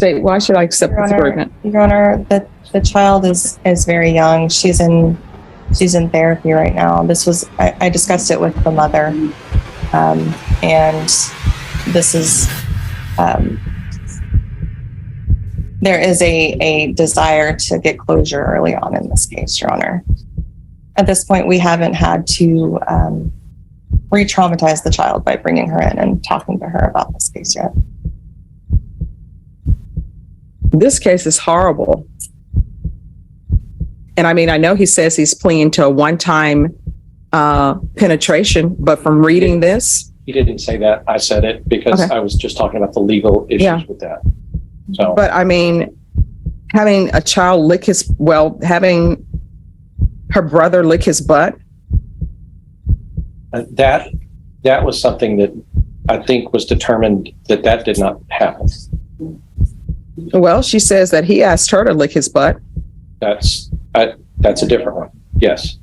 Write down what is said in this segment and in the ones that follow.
State, why should I accept this agreement? Your Honor, the child is very young. She's in therapy right now. I discussed it with the mother, and this is there is a desire to get closure early on in this case, Your Honor. At this point, we haven't had to re-traumatize the child by bringing her in and talking to her about this case yet. This case is horrible. And I mean, I know he says he's pleading to a one-time penetration, but from reading this. He didn't say that. I said it because I was just talking about the legal issues with that. So, but I mean, having a child having her brother lick his butt. That was something that I think was determined that did not happen. Well, she says that he asked her to lick his butt. That's a different one. Yes.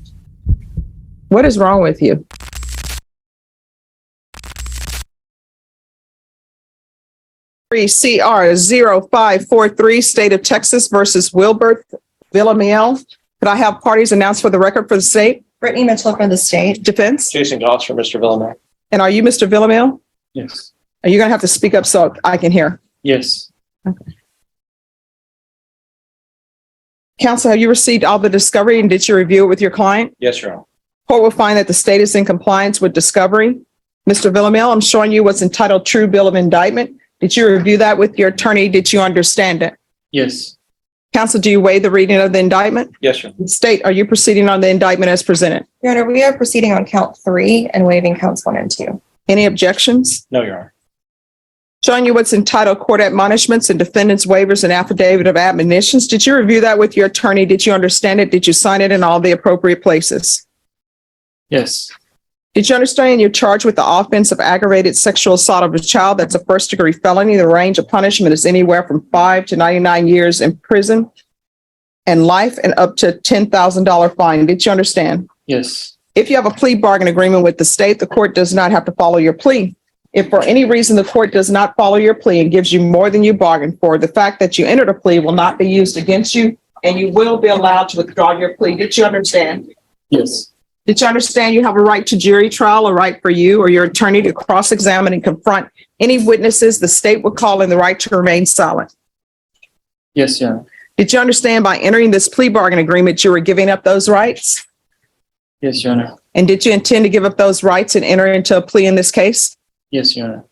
What is wrong with you? CR 0543, State of Texas versus Wilbert Villamil. Could I have parties announced for the record for the state? Brittany Mitchell for the state. Defense. Jason Goss for Mr. Villamil. And are you Mr. Villamil? Yes. Are you going to have to speak up so I can hear? Yes. Okay. Counsel, have you received all the discovery and did you review it with your client? Yes, Your Honor. Court will find that the state is in compliance with discovery. Mr. Villamil, I'm showing you what's entitled True Bill of Indictment. Did you review that with your attorney? Did you understand it? Yes. Counsel, do you waive the reading of the indictment? Yes, Your Honor. State, are you proceeding on the indictment as presented? Your Honor, we are proceeding on count 3 and waiving counts 1 and 2. Any objections? No, Your Honor. Showing you what's entitled Court Admonishments and Defendant's Waivers and Affidavit of Admonitions. Did you review that with your attorney? Did you understand it? Did you sign it in all the appropriate places? Yes. Did you understand you're charged with the offense of aggravated sexual assault of a child? That's a first-degree felony. The range of punishment is anywhere from 5 to 99 years in prison and life and up to $10,000 fine. Did you understand? Yes. If you have a plea bargain agreement with the state, the court does not have to follow your plea. If for any reason the court does not follow your plea and gives you more than you bargained for, the fact that you entered a plea will not be used against you and you will be allowed to withdraw your plea. Did you understand? Yes. Did you understand you have a right to jury trial, a right for you or your attorney to cross-examine and confront any witnesses the state would call in the right to remain silent? Yes, Your Honor. Did you understand by entering this plea bargain agreement, you were giving up those rights? Yes, Your Honor. And did you intend to give up those rights and enter into a plea in this case? Yes, Your Honor.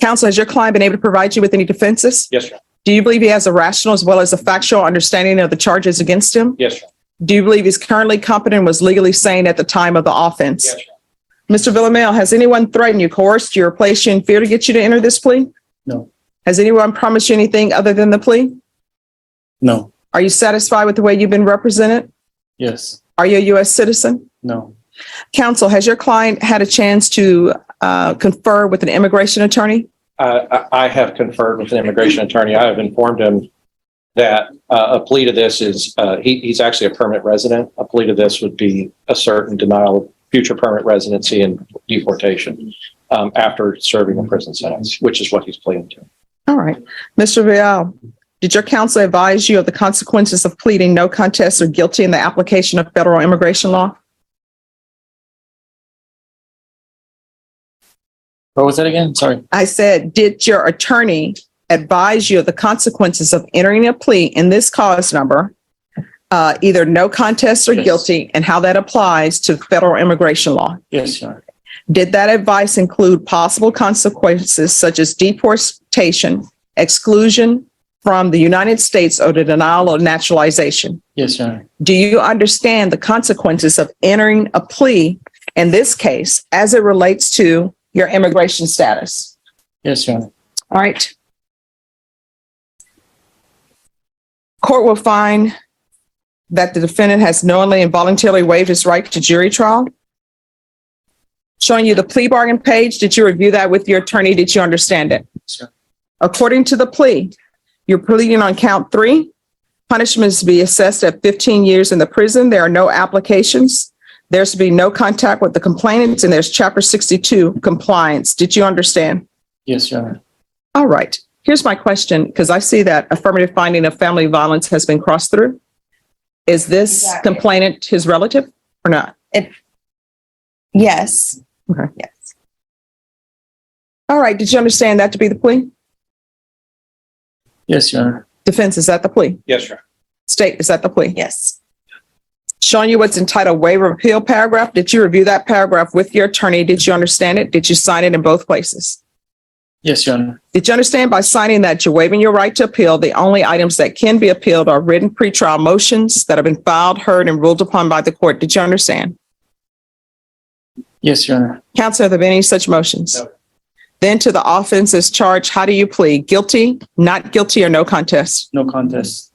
Counsel, has your client been able to provide you with any defenses? Yes, Your Honor. Do you believe he has a rational as well as a factual understanding of the charges against him? Yes, Your Honor. Do you believe he's currently competent and was legally sane at the time of the offense? Yes, Your Honor. Mr. Villamil, has anyone threatened you, coerced you, or placed you in fear to get you to enter this plea? No. Has anyone promised you anything other than the plea? No. Are you satisfied with the way you've been represented? Yes. Are you a U.S. citizen? No. Counsel, has your client had a chance to confer with an immigration attorney? I have conferred with an immigration attorney. I have informed him that a plea to this is, he's actually a permanent resident. A plea to this would be a certain denial of future permanent residency and deportation after serving a prison sentence, which is what he's pleading to. All right. Mr. Vial, did your counsel advise you of the consequences of pleading no contest or guilty in the application of federal immigration law? What was that again? Sorry. I said, did your attorney advise you of the consequences of entering a plea in this cause number, either no contest or Yes. guilty, and how that applies to federal immigration law? Yes, Your Honor. Did that advice include possible consequences such as deportation, exclusion from the United States, or the denial of naturalization? Yes, Your Honor. Do you understand the consequences of entering a plea in this case as it relates to your immigration status? Yes, Your Honor. All right. Court will find that the defendant has knowingly and voluntarily waived his right to jury trial. Showing you the plea bargain page. Did you review that with your attorney? Did you understand it? Sure. According to the plea, you're pleading on count 3. Punishment is to be assessed at 15 years in the prison. There are no applications. There's to be no contact with the complainants, and there's Chapter 62 compliance. Did you understand? Yes, Your Honor. All right. Here's my question, because I see that affirmative finding of family violence has been crossed through. Is this Exactly. complainant his relative or not? Yes. Okay. Yes. All right. Did you understand that to be the plea? Yes, Your Honor. Defense, is that the plea? Yes, sir. State, is that the plea? Yes. Showing you what's entitled waiver of appeal paragraph. Did you review that paragraph with your attorney? Did you understand it? Did you sign it in both places? Yes, Your Honor. Did you understand by signing that you're waiving your right to appeal? The only items that can be appealed are written pretrial motions that have been filed, heard, and ruled upon by the court. Did you understand? Yes, Your Honor. Counsel, have there been any such motions? No. Then to the offenses charged, how do you plead? Guilty, not guilty, or no contest? No contest.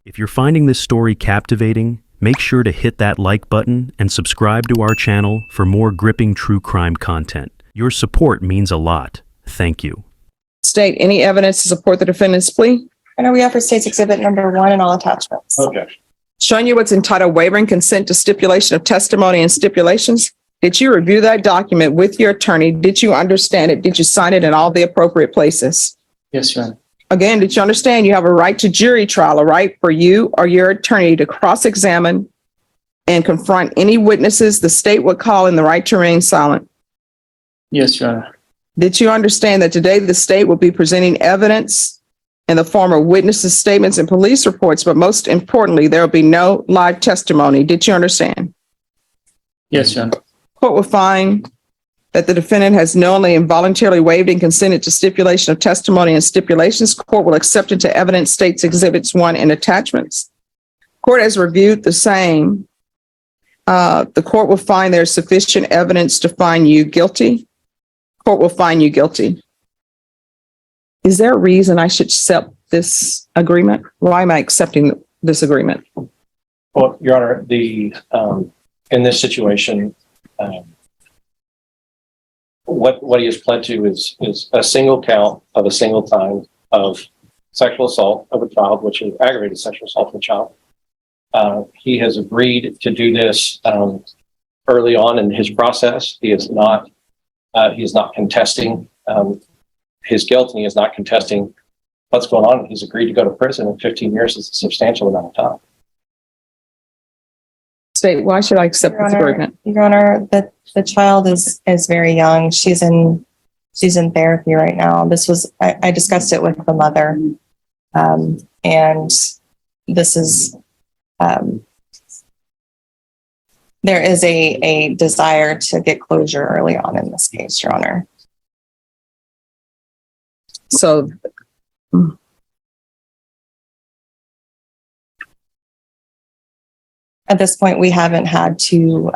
If you're finding this story captivating, make sure to hit that like button and subscribe to our channel for more gripping true crime content. Your support means a lot. Thank you. State, any evidence to support the defendant's plea? I know we offer State's Exhibit number 1 and all attachments. Okay. Showing you what's entitled waiver and consent to stipulation of testimony and stipulations. Did you review that document with your attorney? Did you understand it? Did you sign it in all the appropriate places? Yes, Your Honor. Again, did you understand you have a right to jury trial, a right for you or your attorney to cross-examine and confront any witnesses the state would call and the right to remain silent? Yes, Your Honor. Did you understand that today the state will be presenting evidence in the form of witnesses' statements and police reports, but most importantly, there will be no live testimony? Did you understand? Yes, Your Honor. Court will find that the defendant has knowingly and voluntarily waived and consented to stipulation of testimony and stipulations. Court will accept into evidence State's Exhibits 1 and attachments. Court has reviewed the same. The court will find there's sufficient evidence to find you guilty. Court will find you guilty. Is there a reason I should accept this agreement? Why am I accepting this agreement? Well, Your Honor, in this situation, what he has pled to is a single count of a single time of sexual assault of a child, which is aggravated sexual assault of a child. He has agreed to do this early on in his process. He is not contesting his guilt, and he is not contesting what's going on. He's agreed to go to prison, and 15 years is a substantial amount of time. State, why should I accept this agreement? Your Honor, the child is very young. She's in therapy right now. I discussed it with the mother. And this is, there is a desire to get closure early on in this case, Your Honor. So At this point, we haven't had to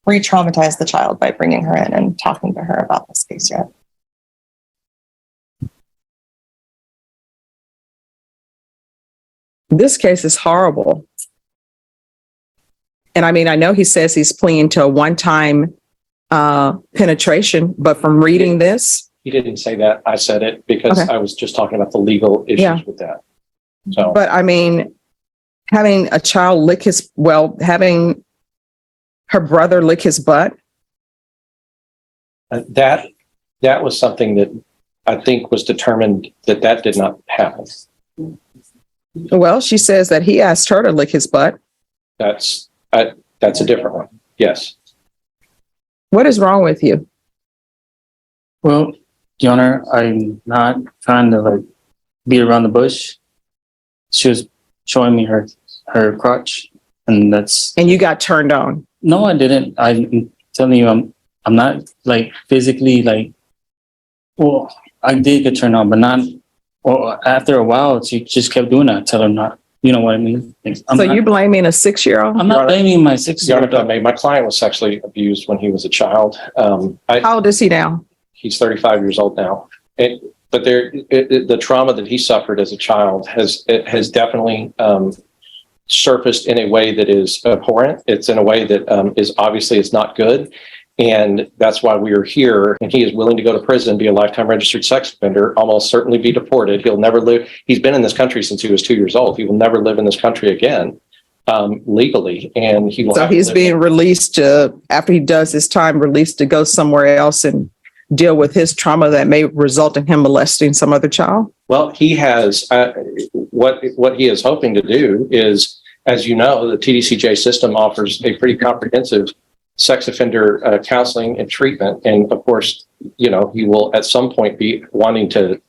re-traumatize the child by bringing her in and talking to her about this case yet. this case is horrible. And I mean, I know he says he's pleading to a one-time penetration, but from reading this, He didn't say that. I said it because Okay. I was just talking about the legal issues Yeah. with that. So but I mean, having a child having her brother lick his butt. that was something that I think was determined that did not happen. Well, she says that he asked her to lick his butt. That's a different one. Yes. What is wrong with you? Well, Your Honor, I'm not trying to beat around the bush. She was showing me her crotch, and And you got turned on. no, I didn't. I'm telling you, I'm not physically well, I did get turned on, but not. Well, after a while, she just kept doing that. Tell her not. You know what I mean? You're blaming a 6-year-old? I'm not blaming my 6-year-old. My client was sexually abused when he was a child. How old is he now? He's 35 years old now. But the trauma that he suffered as a child has definitely surfaced in a way that is abhorrent. It's in a way that is obviously it's not good. And that's why we are here. And he is willing to go to prison, be a lifetime registered sex offender, almost certainly be deported. He'll never live. He's been in this country since he was 2 years old. He will never live in this country again. legally, and he will. So have to he's live being released after he does his time, released to go somewhere else and deal with his trauma that may result in him molesting some other child? Well, he has, what he is hoping to do is, as you know, the TDCJ system offers a pretty comprehensive sex offender counseling and treatment. And of course, you know, he will at some point be wanting to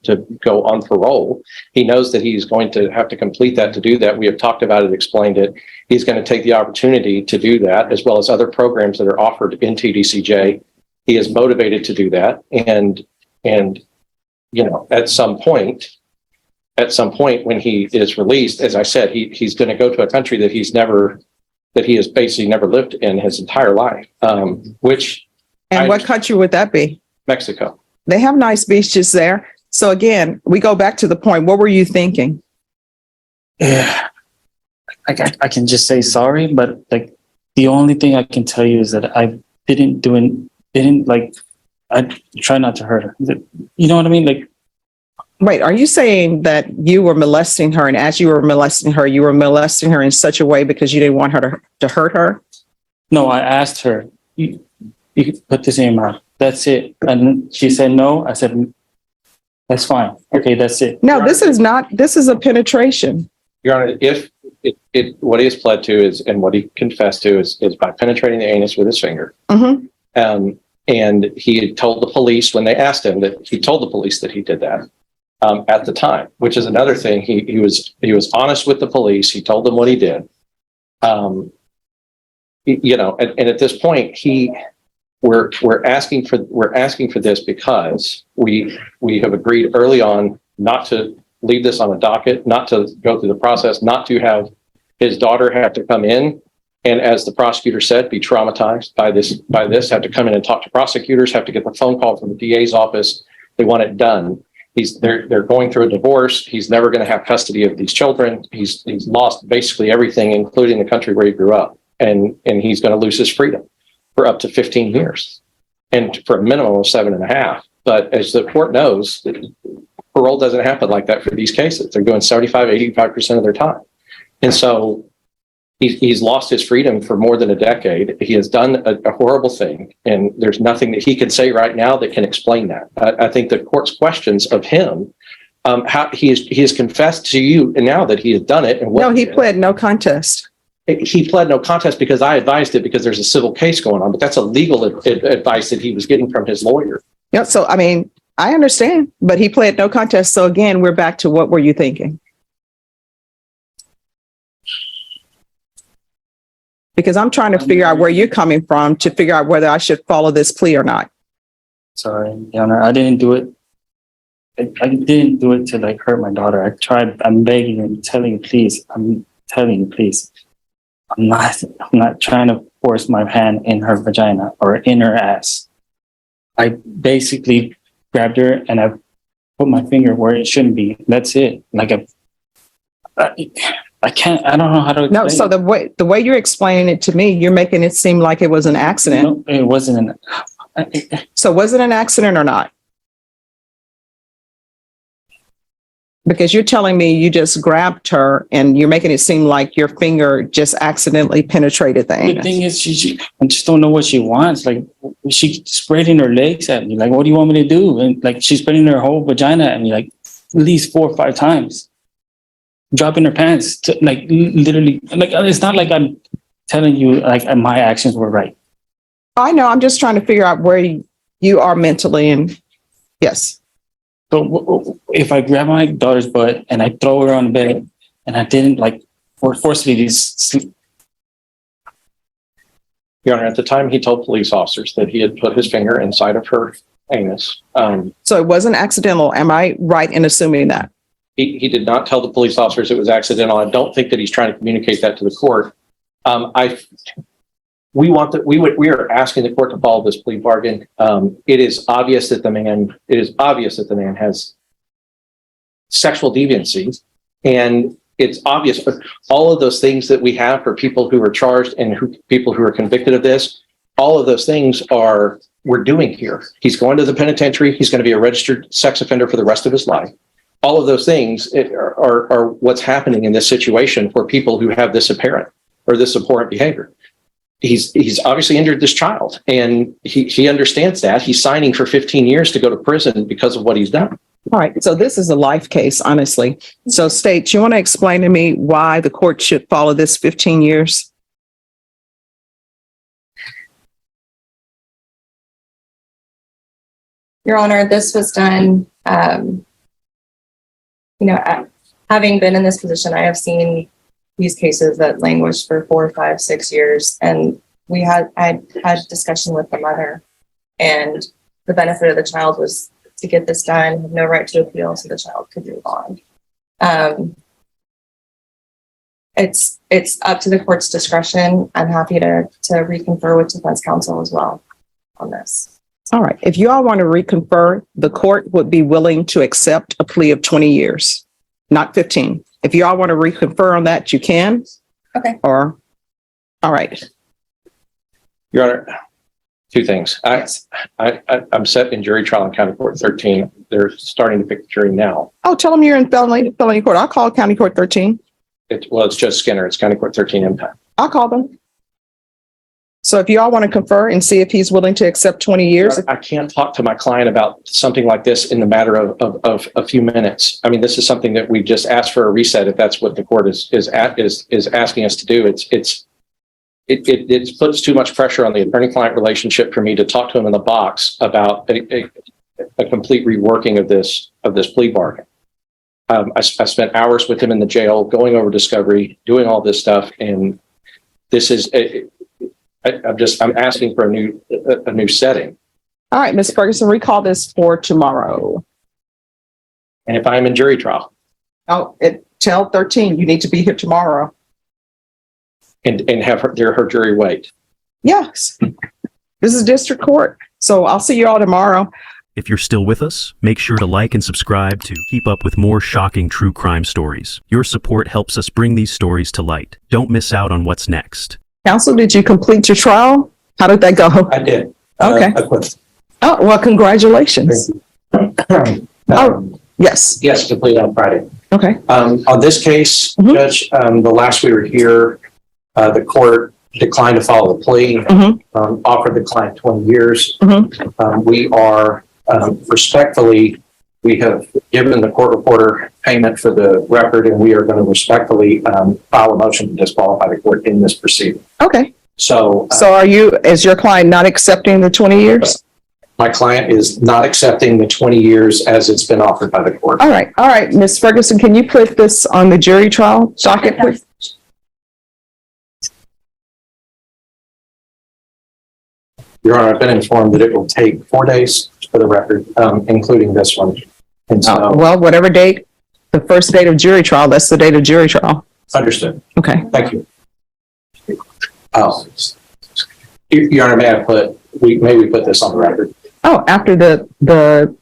go on parole. He knows that he's going to have to complete that to do that. We have talked about it, explained it. He's going to take the opportunity to do that, as well as other programs that are offered in TDCJ. He is motivated to do that. And, you know, at some point when he is released, as I said, he's going to go to a country that he has basically never lived in his entire life, which. And what country would that be? Mexico. They have nice beaches there. So again, we go back to the point. What were you thinking? Yeah, I can just say sorry, but like the only thing I can tell you is that I I try not to hurt her. You know what I mean? Like, Wait, are you saying that you were molesting her, and as you were molesting her, you were molesting her in such a way because you didn't want her to hurt her? no, I asked her, you can put this in your mouth. That's it. And she said no. I said, that's fine. Okay, that's it. No, this is a penetration. Your Honor, if what he has pled to is, and what he confessed to is by penetrating the anus with his finger. Mhm. And he had told the police when they asked him that he told the police that he did that at the time, which is another thing. He was honest with the police. He told them what he did. You know, and at this point, we're asking for this because we have agreed early on not to leave this on a docket, not to go through the process, not to have his daughter have to come in and, as the prosecutor said, be traumatized by this, have to come in and talk to prosecutors, have to get the phone call from the DA's office. They want it done. They're going through a divorce. He's never going to have custody of these children. He's lost basically everything, including the country where he grew up, and he's going to lose his freedom for up to 15 years, and for a minimum of 7.5. But as the court knows, parole doesn't happen like that for these cases. They're doing 85% of their time. And so he's lost his freedom for more than a decade. He has done a horrible thing, and there's nothing that he can say right now that can explain that. I think the court's questions of him, how he has confessed to you and now that he has done it. And No, he pled no contest. He pled no contest because I advised it, because there's a civil case going on, but that's a legal advice that he was getting from his lawyer. Yeah. So, I mean, I understand, but he pled no contest. So again, we're back to what were you thinking? Because I'm trying to figure out where you're coming from to figure out whether I should follow this plea or not. Sorry, Your Honor, I didn't do it. I didn't do it to like hurt my daughter. I tried. I'm begging and telling you, please. I'm telling you, please. I'm not trying to force my hand in her vagina or in her ass. I basically grabbed her and I put my finger where it shouldn't be. That's it. Like I can't. I don't know how to explain. No. So the way you're explaining it to me, you're making it seem like it was an accident. No, it wasn't So was it an accident or not? Because you're telling me you just grabbed her and you're making it seem like your finger just accidentally penetrated the The anus. thing is, she I just don't know what she wants. Like, she spreading her legs at me. Like, what do you want me to do? And like, she's spreading her whole vagina at me, like at least 4 or 5 times. Dropping her pants, like literally. Like, it's not like I'm telling you like my actions were right. I know. I'm just trying to figure out where you are mentally. And yes. So if I grab my daughter's butt and I throw her on the bed and I didn't like forcefully sleep. Your Honor, at the time he told police officers that he had put his finger inside of her anus. So it wasn't accidental. Am I right in assuming that? He did not tell the police officers it was accidental. I don't think that he's trying to communicate that to the court. We are asking the court to follow this plea bargain. It is obvious that the man has sexual deviancy, and it's obvious. But all of those things that we have for people who are charged and people who are convicted of this, all of those things we're doing here. He's going to the penitentiary. He's going to be a registered sex offender for the rest of his life. All of those things are what's happening in this situation for people who have this apparent. or this abhorrent behavior. He's obviously injured this child, and he understands that. He's signing for 15 years to go to prison because of what he's done. All right. So this is a life case, honestly. So State, you want to explain to me why the court should follow this 15 years? Your Honor, this was done, having been in this position, I have seen these cases that languish for 4, 5, 6 years. And I had discussion with the mother, and the benefit of the child was to get this done, have no right to appeal, so the child could move on. It's up to the court's discretion. I'm happy to reconfer with defense counsel as well on this. All right. If you all want to reconfer, the court would be willing to accept a plea of 20 years, not 15. If you all want to reconfer on that, you can. Okay. All right. Your Honor, two things. I'm set in jury trial in County Court 13. They're starting to pick the jury now. Oh, tell them you're in felony court. I'll call County Court 13. It's Judge Skinner. It's County Court 13 impact. I'll call them. So if you all want to confer and see if he's willing to accept 20 years. I can't talk to my client about something like this in the matter of a few minutes. I mean, this is something that we just asked for a reset. If that's what the court is asking us to do, it puts too much pressure on the attorney-client relationship for me to talk to him in the box about a complete reworking of this plea bargain. I spent hours with him in the jail, going over discovery, doing all this stuff, and this is. I'm asking for a new setting. All right, Ms. Ferguson, recall this for tomorrow. And if I'm in jury trial. Oh, tell 13, you need to be here tomorrow. And have her jury wait. Yes. This is district court. So I'll see you all tomorrow. If you're still with us, make sure to like and subscribe to keep up with more shocking true crime stories. Your support helps us bring these stories to light. Don't miss out on what's next. Counsel, did you complete your trial? How did that go? I did. Okay. I quit. Oh, well, congratulations. Yes. Yes, complete on Friday. Okay. On this case, Mhm. Judge, the last we were here, the court declined to follow the plea, offered the client 20 years. We are respectfully, we have given the court reporter payment for the record, and we are going to respectfully file a motion to disqualify the court in this proceeding. Okay. So is your client not accepting the 20 years? my client is not accepting the 20 years as it's been offered by the court. All right. All right. Ms. Ferguson, can you put this on the jury trial docket, please? Your Honor, I've been informed that it will take 4 days for the record, including this one. And so, Well, whatever date, the first date of jury trial, that's the date of jury trial. understood. Okay. Thank you. Your Honor, may we put this on the record? Oh, after the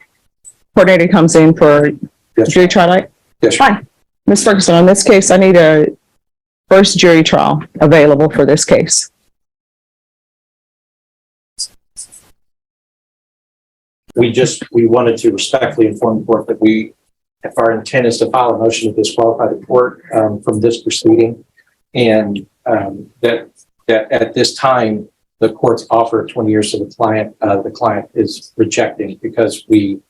coordinator comes in for Yes, jury trial night? yes. Fine. Ms. Ferguson, on this case, I need a first jury trial available for this case. We wanted to respectfully inform the court that if our intent is to file a motion to disqualify the court from this proceeding, and that at this time, the court's offer of 20 years to the client is rejecting because we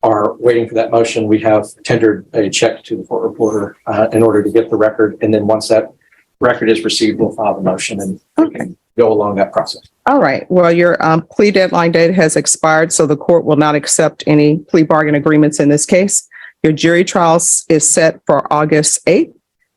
are waiting for that motion. We have tendered a check to the court reporter in order to get the record. And then once that record is received, we'll file the motion and go along that process. All right. Well, your plea deadline date has expired, so the court will not accept any plea bargain agreements in this case. Your jury trial is set for August 8th.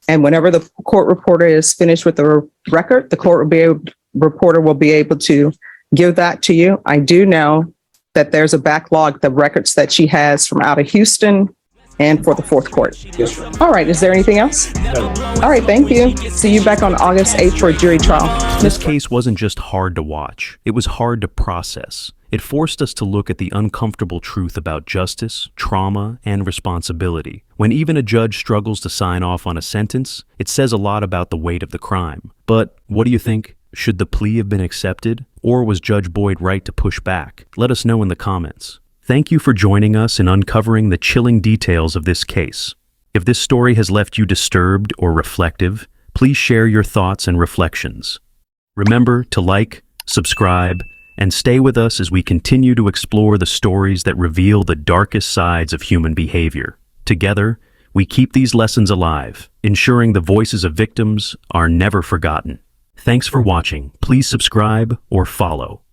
And whenever the court reporter is finished with the record, the reporter will be able to give that to you. I do know that there's a backlog, the records that she has from out of Houston and for the fourth court. Yes, sir. All right. Is there anything else? No. All right. Thank you. See you back on August 8th for a jury trial. This case wasn't just hard to watch, it was hard to process. It forced us to look at the uncomfortable truth about justice, trauma, and responsibility. When even a judge struggles to sign off on a sentence, it says a lot about the weight of the crime. But what do you think? Should the plea have been accepted? Or was Judge Boyd right to push back? Let us know in the comments. Thank you for joining us in uncovering the chilling details of this case. If this story has left you disturbed or reflective, please share your thoughts and reflections. Remember to like, subscribe, and stay with us as we continue to explore the stories that reveal the darkest sides of human behavior. Together, we keep these lessons alive, ensuring the voices of victims are never forgotten. Thanks for watching. Please subscribe or follow.